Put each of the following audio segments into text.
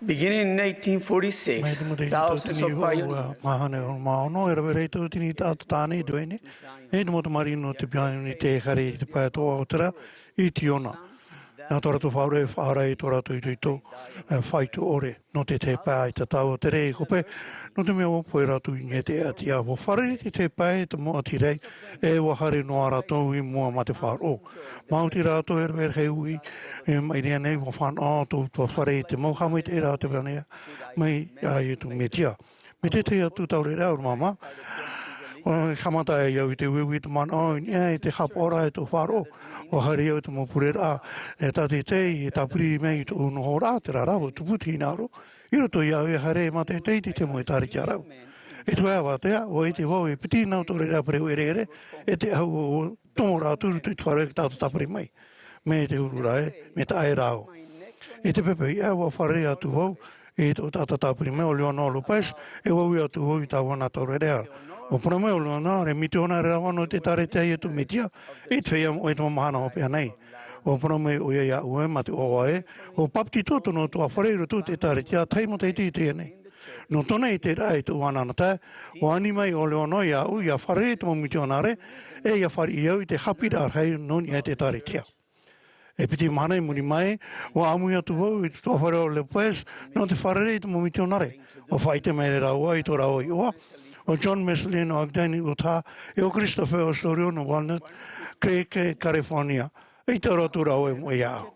Beginning in 1846, thousands of pioneers mahane o maono era verei to tini ta tani doini e mo marino te piani te khari te pa to otra itiona na tora to faure fara tora to ito fai to ore no te pa te tau te rei kope no te me o poera tu ngete atia o fare te pa te mo atire e wa hari no ara to i mo ma te faro mauti ra to er ver hui mai nei o fan o to fare te mo ha te ra te brania mai ai tu metia metete tu taure ra mama Hamata eu te wit man on e te hapora e to faro o hari o te mo purera e ta te ta pri me to no hora te ra tu puti naro iro to ia e hare mate te mo tari kia e tu ava te o e te wo e piti na to ra pre ere e te au tomora tu tu fare ta pri mai me te urura e me ta e rao e te pepe ia o fare atu ho e to ta pri me o leono lopes e wo ia tu ho i ta wana to re o promeo no re mitiona re wano te tare te ai tu mitia e te o e to mahana o pe nei o promeo o ia o mate o e o papti toto no to afareiro tu te tare te tai mo te nei no tona i te rai tu wana na ta o animai o leono ia o ia fare to mitiona re e ia fari ia i te hapira hei no ni te tare te e piti mana i muri mai o amuia tu ho i to afareo le pues no te fare to mitiona re o fai te mere ra o i to ra o o John Meslin o Agdani Utah e o Christopher Osorio no Walnut Creek, California. E te rotura o e mo iao.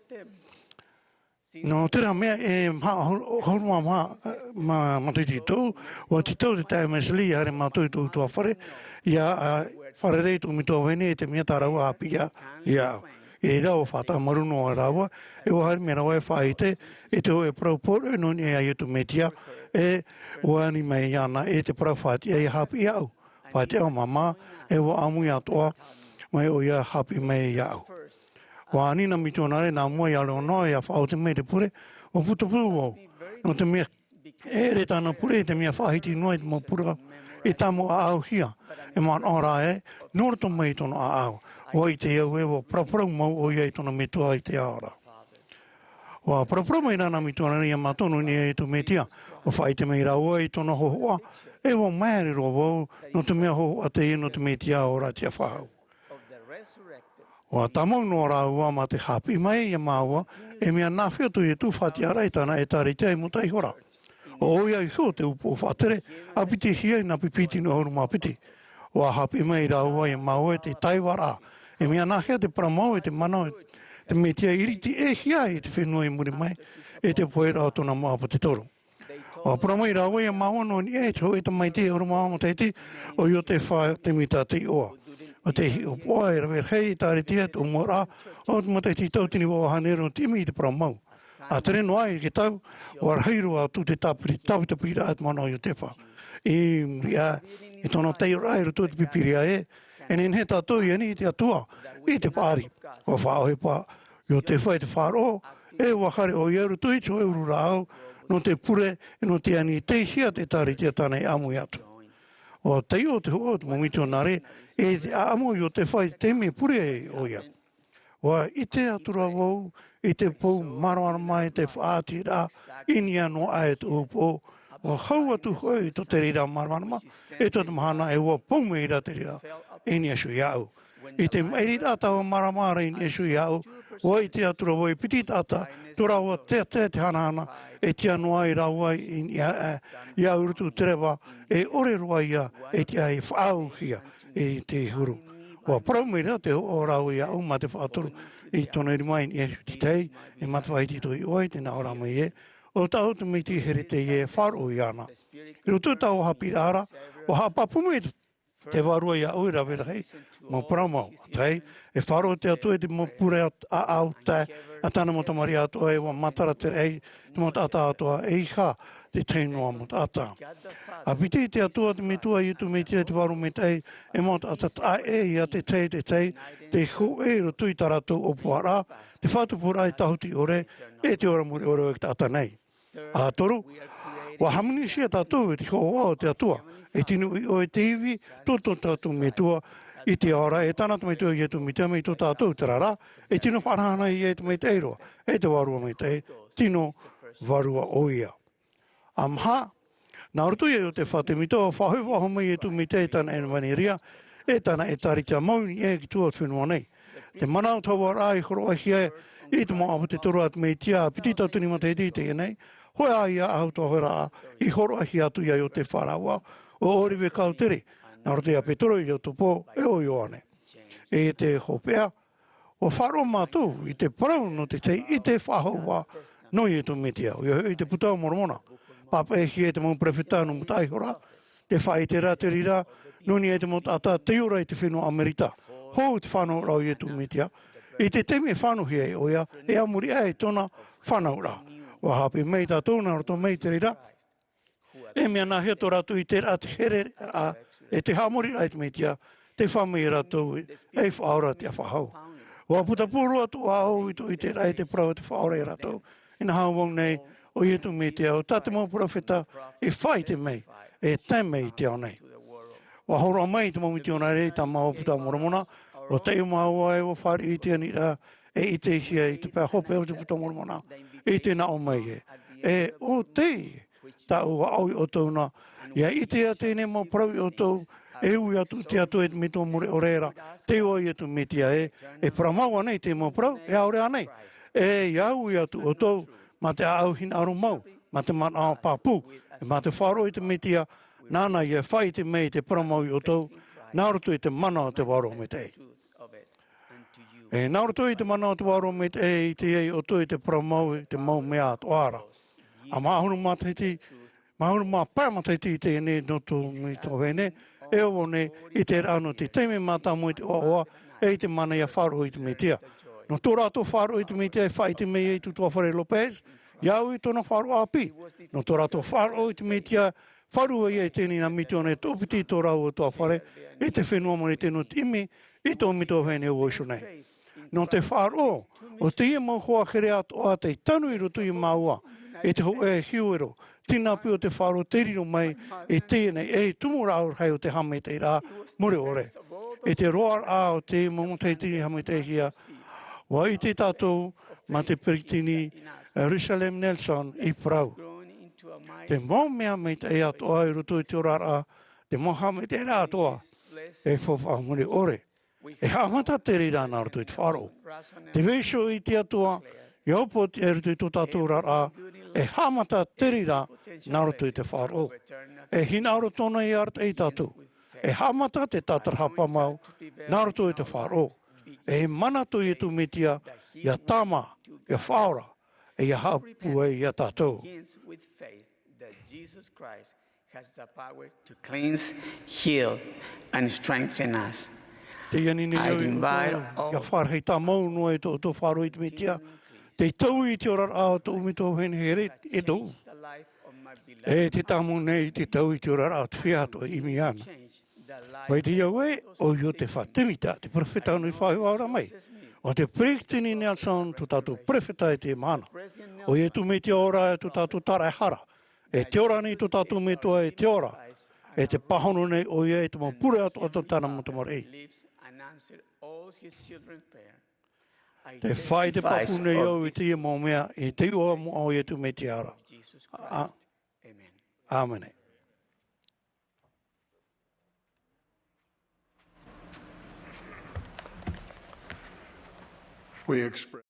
No tera mea e horma ma te tito o tito te tae Mesli hare ma toi tu a whare ia whare rei tu mito vene e te mea tarawa apia iao. E rau whata maruno a rawa e o hari mera wai whaite e te hoe praupore no ni ai tu metia e o ani mai ana e te praufati e hapi iau. Whaite o mama e o amu atoa mai o ia hapi mai iau. O ani na mitonare na mua ia lono ia whaute mei te pure o puto o no te mea e re tana pure e te mea whahiti noa te mo pura e tamo a au hia e man ora e norto mei tono a au. O i te iau e o prapura mau o iei tono me tua i te aora. O a prapura mai rana mi tona ria matonu ni e tu metia o whai te mei rau e tono hohoa e o maere ro wau no te mea hohoa te ino te metia o ratia whahau. O a tamau no raua ma te hapi mai e maua e mea nawhia tu e tu whati araitana e tari te mo tai hora. O ia i so te upo whatere a piti hia na pipiti no horu mapiti. O a hapi mai raua e maua e te taiwara e mea nahia te paramau e te manau te metia iriti e hia e te whenua i muri mai e te poera o tona maa po te toro. O a paramau i raua e maua no ni e to e te mai te oru maa mo te te o io te wha te mita te oa. O te hi o poa e rawe hei tare tia te umora o te mata i tau tini wa hanero timi i te paramau. A tere noa i ke tau o arheiru a tu te tapiri te pira at mana o te wha. I ria e tono tei rairu tu te pipiria e en he tātou i ani i te atua i te pāri. O whao he pā i o te whai te whāro e wakare o ieru tui tō euru rāu no te pure e no te ani te hia te tari te tānei amu i atu. O te o te hoa te momito nare e te amu i o te whai te me pure e o ia. O i te atura wau i te pou maroara mai te whaati rā inia no ae te upo o hau atu hoi to te rira marmarama e to te mahana e ua poume i ra te rira e ni asu iau. I te meiri rata o maramara i ni asu iau o i te atura o i piti tata to raua te hanahana e tia noa i raua i iau rutu terewa e ore roa ia e tia i whaau hia e te huru. O praumira te o rau iau ma te whaaturu i tona i mai ni asu titei e matawai tito i oi te na ora mai e o tau te miti here te e wharo i ana. I rotu tau hapi ara, o hapapume te warua i au i rawera hei, mo praumau, tei, e wharo te atu e te mo pure a au te, a tana mo tamari atua e wa matara te rei, te mo tata atua e iha te teinoa mo tata. A piti te atua te mitua i tu miti e te waru me tei, e mo tata ta e i a te hu e rotu i taratu o puara, te whatupura i tahuti ore, e te ora muri ore o e tata nei. A toru, wa hamunisia tātou e te hoa o te atua, e tinu i o e te iwi, toto tātou me tua i te ora, e tāna tu me tua i e tu me tua me tō tātou te rara, e tino whanahana i e tu me te eiroa, e te warua me te, tino warua o ia. Amha, nā roto e o te whatemito, whahau wahomai e tu mi te tana e waniria, e tana e tarita mauni e ki tua whenua nei. Te manao tawa rai horo ahia e te moa te toro at mei tia, piti tau tuni mata e tite e nei, hoi a ia au tohera i horo ahi atu ia o te wharaua, o oriwe kautere, nā roto ia petoro i o topo e o ioane. E te hopea, o wharo mātou i te parau no te tei, i te whahaua no i e tu metia, i te putau moromona. Papa e hi e te mau prefetano mo taihora, te whai te rā te rira, nuni e te mo tata te ora i te whenua Amerita. Hou te whanau rau i e tu metia. I te temi e whanau hi e oia, e amuri e tona whanau rā. Wa hape mei tātou nā roto mei te rira. E mea nā hea tō rātou i te rā te here, e te hamori rā i te metia, te whamei rātou e whaora te a whahau. Wa puta pūru atu au i te rā i te prau te whaora i rātou. Ina hauwang nei, o i tu me te au, tate mau profeta, e whai te mei, e te mei te au nei. Wa horo mai te maumi te ona rei, ta mau puta moromona, o te mau ai o whari i te anira, e i te hia i te pēr hope o te puta moromona, e te na o mai e. E o te, ta ua au i o tauna, ia i te a tēne mau prau i o tau, e ui atu te atu e te mito mure o reira, te o i atu metia e pramau anei te mau prau, e aure anei. E iau i atu o tau, ma te au hina aro mau, ma te mana au pāpū, ma te wharo i te metia, nāna i e whai te mei te pramau i o tau, nā roto i te mana o te waro me te. E nā roto i te mana o te waro me te i te ei o tau i te pramau i te mau mea ato ara. A mahuru mā teiti, mahuru mā pā mā teiti i te ene no tō mi tō hene, e o ne i te rano te teime mata mo i te oa, e i te mana i a wharo i te metia. No tō rātou wharo i te metia e whai te mei i tu tō Whare Lopez, iau i tōna wharo api. No tō rātou wharo i te metia, wharua i e tēni na miti o ne tōpiti tō rau o tō whare, i te whenua mo i te no imi, i tō mito hene o oisho nei. No te wharo, o te ia mau hoa here ato a te tanu i roto i maua, e te ho e hiuero, tina pi o te wharo te riro mai, e tēnei, e tumura au hei o te hame te rā, more ore. E te roar a o te momo te tiri hame te hia, wa i te tātou, ma te peritini, Jerusalem Nelson i prau. Te mau mea me te e atoa i roto i te orara, te moha me te rā atoa, e whawhamure ore. E hamata te rira nā roto i te wharo. Te weisho i te atoa, i opo te e roto i tō tātou rara, e hamata te rira nā roto i te wharo. E hinauro tōna i arta i tātou. E hamata te tātarhapa mau, nā roto i te wharo. E mana to i tu metia, ia tama, ia whaora, e ia hapu e ia tātou. With faith that Jesus Christ has the power to cleanse, heal, and strengthen us. Te iani ni I au i invite tō, all- ia wharhei tā mau noa i tō wharo i te metia. Te tau i te ora a tō umito hene here, e tō. The life of my beloved E te tamu nei, te tau i te ora a te whiato i mi ana. change the life Wai te iau e, o i o te whatemita, te profeta anu i whai aura mai. O te prektini Nelson, tu tātou profeta e te mana. O i e tu me te ora e tu tātou tara e hara. E te ora nei tu tātou me toa e te ora. E te pahono nei o i e te mau pure atu atu tāna mo te marei. lives and answered all his children's prayer. I Te whai te testifies papu nei of au i te ia mō mea, e te ua mo au i e tu me te ara. Jesus Christ. Amen. Āmene. We express